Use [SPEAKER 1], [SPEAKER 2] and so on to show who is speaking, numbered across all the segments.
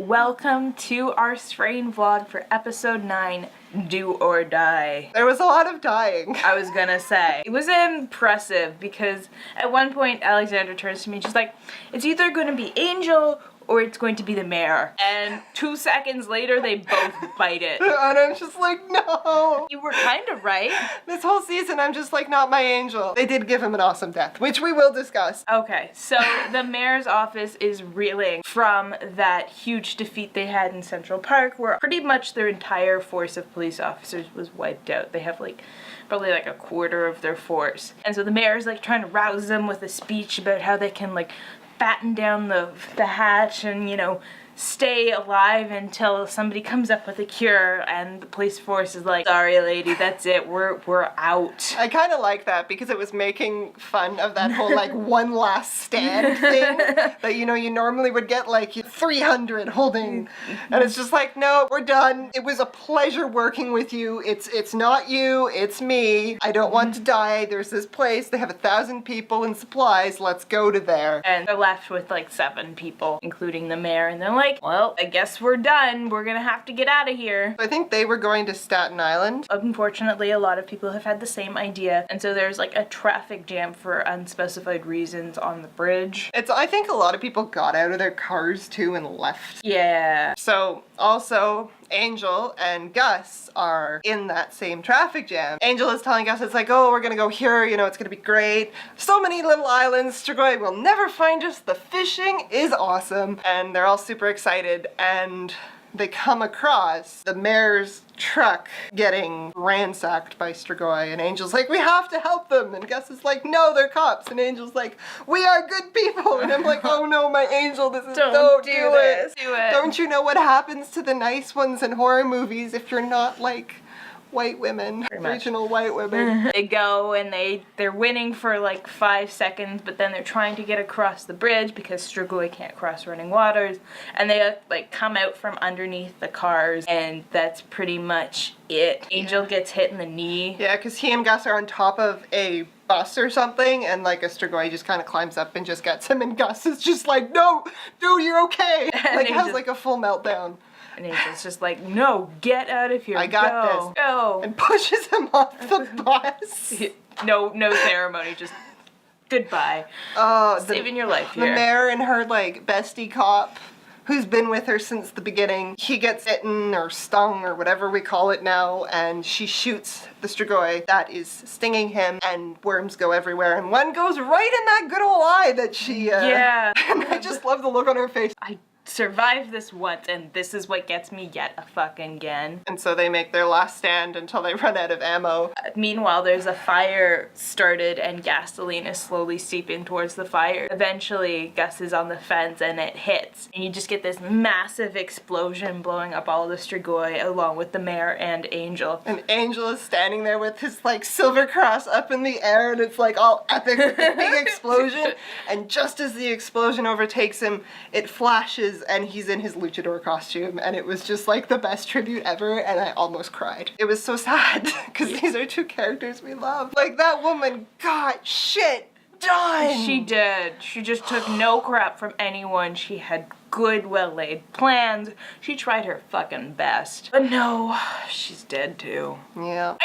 [SPEAKER 1] welcome to our Strain vlog for episode 9, Do or Die.
[SPEAKER 2] There was a lot of dying.
[SPEAKER 1] I was gonna say. It was impressive because at one point Alexandra turns to me and she's like, it's either gonna be Angel or it's going to be the mayor. And 2 seconds later, they both bite it.
[SPEAKER 2] And I'm just like, no.
[SPEAKER 1] You were kind of right.
[SPEAKER 2] This whole season, I'm just like, not my Angel. They did give him an awesome death, which we will discuss.
[SPEAKER 1] Okay, so the mayor's office is reeling from that huge defeat they had in Central Park where pretty much their entire force of police officers was wiped out. They have probably a quarter of their force. And so the mayor's trying to rouse them with a speech about how they can batten down the hatch and, stay alive until somebody comes up with a cure, and the police force is like, sorry lady, that's it, we're out.
[SPEAKER 2] I kind of like that because it was making fun of that whole one last stand thing that you normally would get 300 holding, and it's just like, no, we're done. It was a pleasure working with you. It's not you, it's me. I don't want to die. There's this place, they have 1,000 people and supplies, let's go to there.
[SPEAKER 1] And they're left with 7 people, including the mayor, and they're like, well, I guess we're done. We're gonna have to get out of here.
[SPEAKER 2] I think they were going to Staten Island.
[SPEAKER 1] Unfortunately, a lot of people have had the same idea, and so there's a traffic jam for unspecified reasons on the bridge.
[SPEAKER 2] I think a lot of people got out of their cars too and left.
[SPEAKER 1] Yeah.
[SPEAKER 2] So also, Angel and Gus are in that same traffic jam. Angel is telling Gus, it's like, oh, we're gonna go here, it's gonna be great. So many little islands, Strigoi will never find us, the fishing is awesome. And they're all super excited, and they come across the mayor's truck getting ransacked by Strigoi, and Angel's like, we have to help them, and Gus is like, no, they're cops, and Angel's like, we are good people, and I'm like, oh no, my Angel, don't do it. Don't you know what happens to the nice ones in horror movies if you're not white women, regional white women?
[SPEAKER 1] They go and they're winning for 5 seconds, but then they're trying to get across the bridge because Strigoi can't cross running waters, and they come out from underneath the cars, and that's pretty much it. Angel gets hit in the knee.
[SPEAKER 2] Yeah, because he and Gus are on top of a bus or something, and a Strigoi just kind of climbs up and just gets him, and Gus is just like, no, dude, you're okay. Has a full meltdown.
[SPEAKER 1] And Angel's just like, no, get out of here.
[SPEAKER 2] I got this.
[SPEAKER 1] Go.
[SPEAKER 2] And pushes him off the bus.
[SPEAKER 1] No ceremony, just goodbye. Saving your life here.
[SPEAKER 2] The mayor and her bestie cop, who's been with her since the beginning, he gets bitten or stung or whatever we call it now, and she shoots the Strigoi that is stinging him, and worms go everywhere, and one goes right in that good old eye that she
[SPEAKER 1] yeah.
[SPEAKER 2] And I just love the look on her face.
[SPEAKER 1] I survived this once, and this is what gets me yet a fucking again.
[SPEAKER 2] And so they make their last stand until they run out of ammo.
[SPEAKER 1] Meanwhile, there's a fire started, and gasoline is slowly seeping towards the fire. Eventually, Gus is on the fence, and it hits. And you just get this massive explosion blowing up all the Strigoi, along with the mayor and Angel.
[SPEAKER 2] And Angel is standing there with his silver cross up in the air, and it's all epic with the big explosion. And just as the explosion overtakes him, it flashes, and he's in his luchador costume, and it was just the best tribute ever, and I almost cried. It was so sad, because these are two characters we love. That woman got shit done!
[SPEAKER 1] She did. She just took no crap from anyone. She had good, well-laid plans. She tried her fucking best. But no, she's dead too.
[SPEAKER 2] Yeah.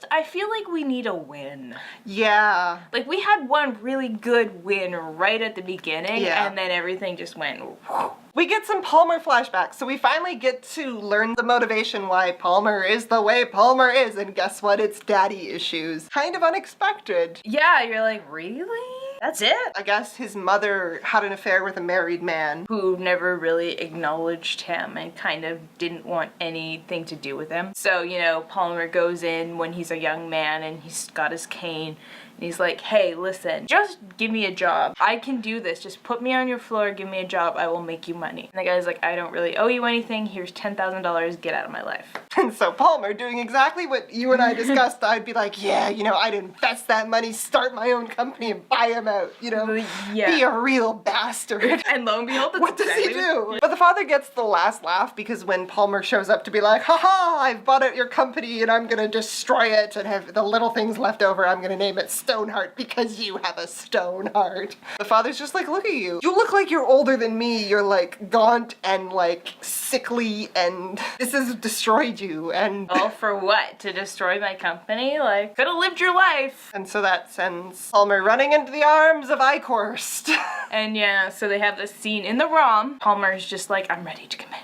[SPEAKER 1] I feel like we need a win.
[SPEAKER 2] Yeah.
[SPEAKER 1] We had one really good win right at the beginning,
[SPEAKER 2] yeah.
[SPEAKER 1] And then everything just went whew.
[SPEAKER 2] We get some Palmer flashbacks, so we finally get to learn the motivation why Palmer is the way Palmer is, and guess what? It's daddy issues. Kind of unexpected.
[SPEAKER 1] Yeah, you're like, really? That's it?
[SPEAKER 2] I guess his mother had an affair with a married man.
[SPEAKER 1] Who never really acknowledged him and kind of didn't want anything to do with him. So, Palmer goes in when he's a young man and he's got his cane. And he's like, hey, listen, just give me a job. I can do this. Just put me on your floor, give me a job, I will make you money. And the guy's like, I don't really owe you anything. Here's $10,000, get out of my life.
[SPEAKER 2] And so Palmer, doing exactly what you and I discussed, I'd be like, yeah, I'd invest that money, start my own company, and buy him out,
[SPEAKER 1] Yeah.
[SPEAKER 2] Be a real bastard.
[SPEAKER 1] And lo and behold, that's
[SPEAKER 2] what does
[SPEAKER 1] exactly
[SPEAKER 2] he do? But the father gets the last laugh because when Palmer shows up to be like, haha, I've bought out your company and I'm gonna destroy it and have the little things left over, I'm gonna name it stone heart because you have a stone heart. The father's just like, look at you. You look like you're older than me. You're like gaunt and like sickly, and this has destroyed you. And
[SPEAKER 1] All for what? To destroy my company? Like, could have lived your life.
[SPEAKER 2] and so that sends Palmer running into the arms of Eichhorst.
[SPEAKER 1] And yeah, so they have this scene in the ROM. Palmer's just like, I'm ready to commit.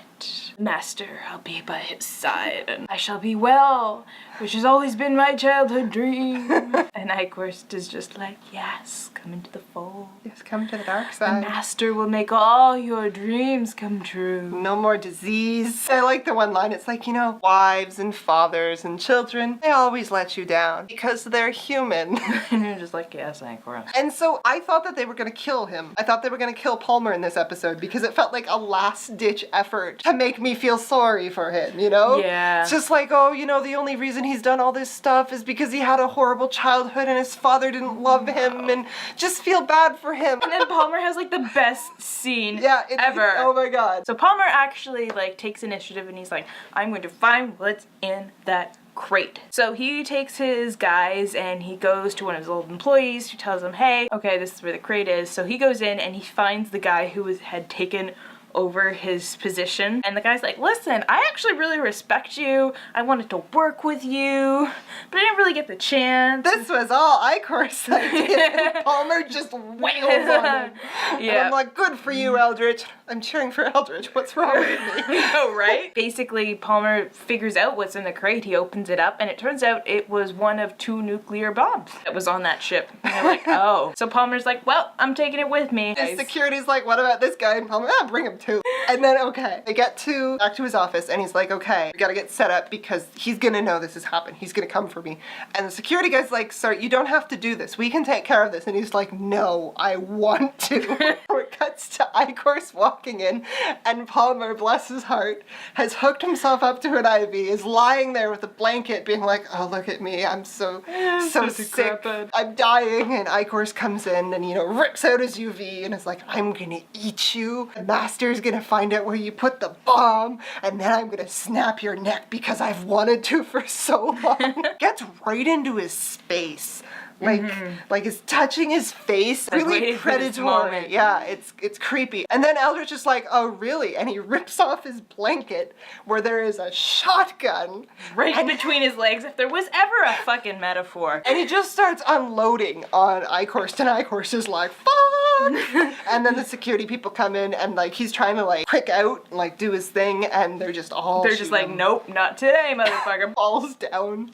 [SPEAKER 1] Master, I'll be by his side, and I shall be well, which has always been my childhood dream. And Eichhorst is just like, yes, come into the fold.
[SPEAKER 2] Yes, come to the dark
[SPEAKER 1] The
[SPEAKER 2] side.
[SPEAKER 1] master will make all your dreams come true.
[SPEAKER 2] No more disease. I like the one line. It's like, you know, wives and fathers and children, they always let you down because they're human.
[SPEAKER 1] And you're just like, yes, Eichhorst.
[SPEAKER 2] And so I thought that they were going to kill him. I thought they were going to kill Palmer in this episode because it felt like a last-ditch effort to make me feel sorry for him, you know?
[SPEAKER 1] Yeah.
[SPEAKER 2] It's just like, oh, you know, the only reason he's done all this stuff is because he had a horrible childhood and his father didn't love him, and just feel bad for him.
[SPEAKER 1] And then Palmer has like the best scene ever.
[SPEAKER 2] Oh my god.
[SPEAKER 1] So Palmer actually like takes initiative and he's like, I'm going to find what's in that crate. So he takes his guys and he goes to one of his old employees who tells him, hey, okay, this is where the crate is. So he goes in and he finds the guy who had taken over his position. And the guy's like, listen, I actually really respect you. I wanted to work with you, but I didn't really get the chance.
[SPEAKER 2] This was all Eichhorst's idea. And Palmer just wails on him. And I'm like, good for you, Eldritch. I'm cheering for Eldritch. What's wrong with me?
[SPEAKER 1] Oh, right? Basically, Palmer figures out what's in the crate. He opens it up, and it turns out it was one of 2 nuclear bombs that was on that ship. And they're like, oh. So Palmer's like, well, I'm taking it with me.
[SPEAKER 2] His security's like, what about this guy? And Palmer, bring him too. And then, okay, they get back to his office, and he's like, okay, we gotta get set up because he's gonna know this has happened. He's gonna come for me. And the security guy's like, sir, you don't have to do this. We can take care of this. And he's like, no, I want to. It cuts to Eichhorst walking in, and Palmer, bless his heart, has hooked himself up to an IV, is lying there with a blanket being like, oh, look at me, I'm so sick,
[SPEAKER 1] decrepit.
[SPEAKER 2] I'm dying. And Eichhorst comes in and, you know, rips out his UV and is like, I'm gonna eat you. The master's gonna find out where you put the bomb, and then I'm gonna snap your neck because I've wanted to for so long. Gets right into his space. Like is touching his face,
[SPEAKER 1] Like
[SPEAKER 2] really
[SPEAKER 1] waiting for this
[SPEAKER 2] predatory.
[SPEAKER 1] moment.
[SPEAKER 2] Yeah, it's creepy. And then Eldritch is like, oh really? And he rips off his blanket where there is a shotgun.
[SPEAKER 1] Right between his legs, if there was ever a fucking metaphor.
[SPEAKER 2] And he just starts unloading on Eichhorst, and Eichhorst is like, fuck! And then the security people come in, and like he's trying to like prick out and like do his thing, and they're just
[SPEAKER 1] Like, nope, not today, motherfucker.
[SPEAKER 2] falls down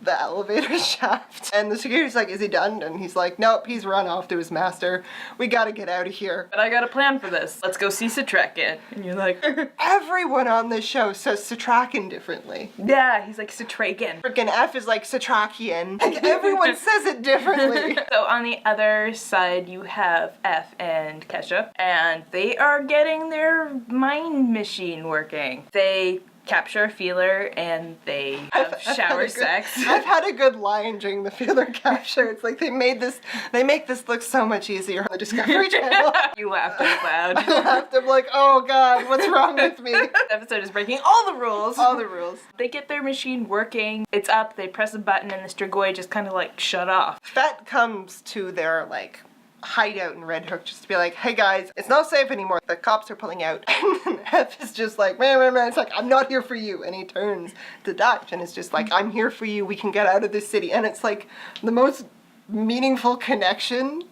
[SPEAKER 2] the elevator shaft. And the security's like, is he done? And he's like, nope, he's run off to his master. We gotta get out of here.
[SPEAKER 1] But I got a plan for this. Let's go see Satrakin. And you're like,
[SPEAKER 2] Everyone on this show says Satrakin differently.
[SPEAKER 1] yeah, he's like Satrakin.
[SPEAKER 2] Freaking F is like Satrakian. Like everyone says it differently.
[SPEAKER 1] So on the other side, you have F and Kesha, and they are getting their mind machine working. They capture a feeler and they have shower sex.
[SPEAKER 2] I've had a good line during the feeler capture. It's like they make this look so much easier on the Discovery Channel.
[SPEAKER 1] You laughed out loud.
[SPEAKER 2] I laughed. I'm like, oh god, what's wrong with me?
[SPEAKER 1] This episode is breaking all the rules.
[SPEAKER 2] All the rules.
[SPEAKER 1] They get their machine working. It's up. They press a button and the Strigoi just kind of like shut off.
[SPEAKER 2] Fett comes to their like hideout in Red Hook just to be like, hey guys, it's not safe anymore. The cops are pulling out. And F is just like, man. It's like, I'm not here for you. And he turns to Dutch and is just like, I'm here for you. We can get out of this city. And it's like the most meaningful connection.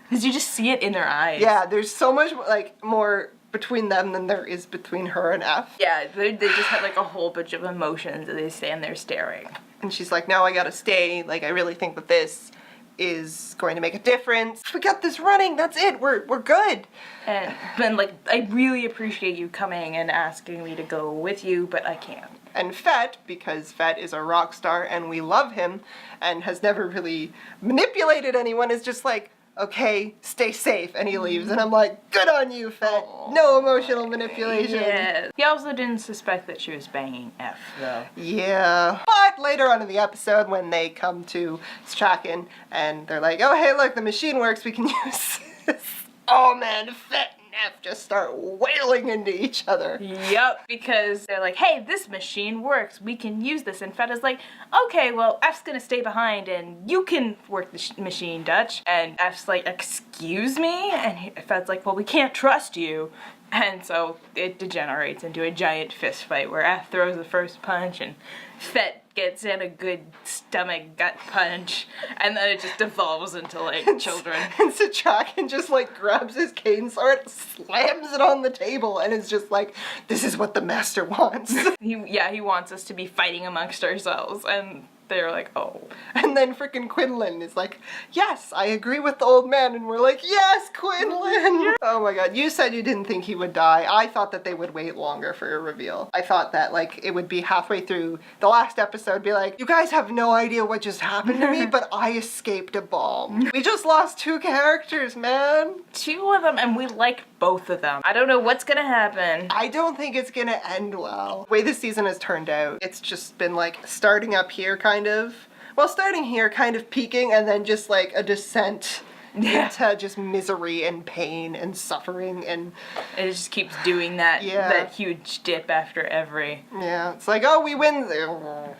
[SPEAKER 1] Because you just see it in their eyes.
[SPEAKER 2] Yeah, there's so much like more between them than there is between her and F.
[SPEAKER 1] Yeah, they just have like a whole bunch of emotions and they stand there staring.
[SPEAKER 2] And she's like, no, I gotta stay. Like, I really think that this is going to make a difference. We got this running, that's it, we're good.
[SPEAKER 1] And then like, I really appreciate you coming and asking me to go with you, but I can't.
[SPEAKER 2] And Fett, because Fett is a rock star and we love him and has never really manipulated anyone, is just like, okay, stay safe, and he leaves. And I'm like, good on you, Fett. No emotional manipulation.
[SPEAKER 1] Yeah. He also didn't suspect that she was banging F, though.
[SPEAKER 2] Yeah. But later on in the episode, when they come to Straken and they're like, oh, hey, look, the machine works, we can use this. Oh, man, Fett F just start wailing into each other.
[SPEAKER 1] Yep, because they're like, hey, this machine works. We can use this. And Fetta's like, okay, well, F's gonna stay behind and you can work the machine, Dutch. And F's like, excuse me? And Fetta's like, well, we can't trust you. And so it degenerates into a giant fist fight where F throws the first punch and Fett gets in a good stomach gut punch, and then it just devolves into like children.
[SPEAKER 2] And Satrakan just like grabs his cane sword, slams it on the table, and is just like, this is what the master wants.
[SPEAKER 1] He wants us to be fighting amongst ourselves, and they're like, oh.
[SPEAKER 2] And then frickin' Quinlan is like, yes, I agree with the old man. And we're like, yes, Quinlan! Oh my god, you said you didn't think he would die. I thought that they would wait longer for a reveal. I thought that, like, it would be halfway through the last episode, be like, you guys have no idea what just happened to me, but I escaped a bomb. We just lost 2 characters, man.
[SPEAKER 1] 2 of them, and we like both of them. I don't know what's gonna happen.
[SPEAKER 2] I don't think it's gonna end well. The way this season has turned out, it's just been like starting up here kind of. Well, starting here, kind of peaking, and then just like a descent into just misery and pain and suffering, and
[SPEAKER 1] it just keeps doing that that huge dip after every.
[SPEAKER 2] Yeah, it's like, oh, we win.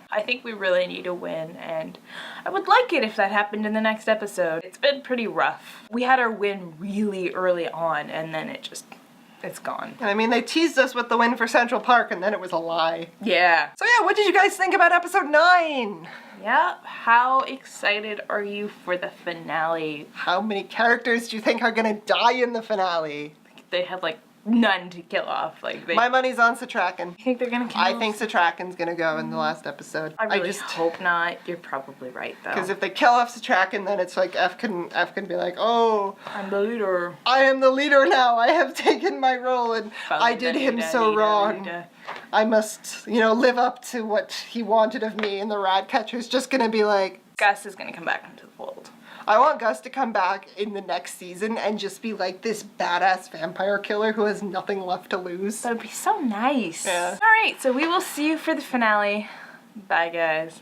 [SPEAKER 1] I think we really need a win, and I would like it if that happened in the next episode. It's been pretty rough. We had our win really early on, and then it's gone.
[SPEAKER 2] I mean, they teased us with the win for Central Park, and then it was a lie.
[SPEAKER 1] Yeah.
[SPEAKER 2] So yeah, what did you guys think about episode 9?
[SPEAKER 1] Yeah, how excited are you for the finale?
[SPEAKER 2] How many characters do you think are gonna die in the finale?
[SPEAKER 1] They have like none to kill off. Like
[SPEAKER 2] my money's on Satrakan.
[SPEAKER 1] You think they're gonna kill?
[SPEAKER 2] I think Satrakan's gonna go in the last episode.
[SPEAKER 1] I really hope not. You're probably right though.
[SPEAKER 2] Because if they kill off Satrakan, then it's like F can be like, oh,
[SPEAKER 1] I'm the leader.
[SPEAKER 2] I am the leader now. I have taken my role, and I did him so wrong. I must, live up to what he wanted of me. And the Ratcatcher's just gonna be like,
[SPEAKER 1] Gus is gonna come back into the fold.
[SPEAKER 2] I want Gus to come back in the next season and just be like this badass vampire killer who has nothing left to lose.
[SPEAKER 1] That would be so nice.
[SPEAKER 2] Yeah.
[SPEAKER 1] All right, so we will see you for the finale. Bye, guys.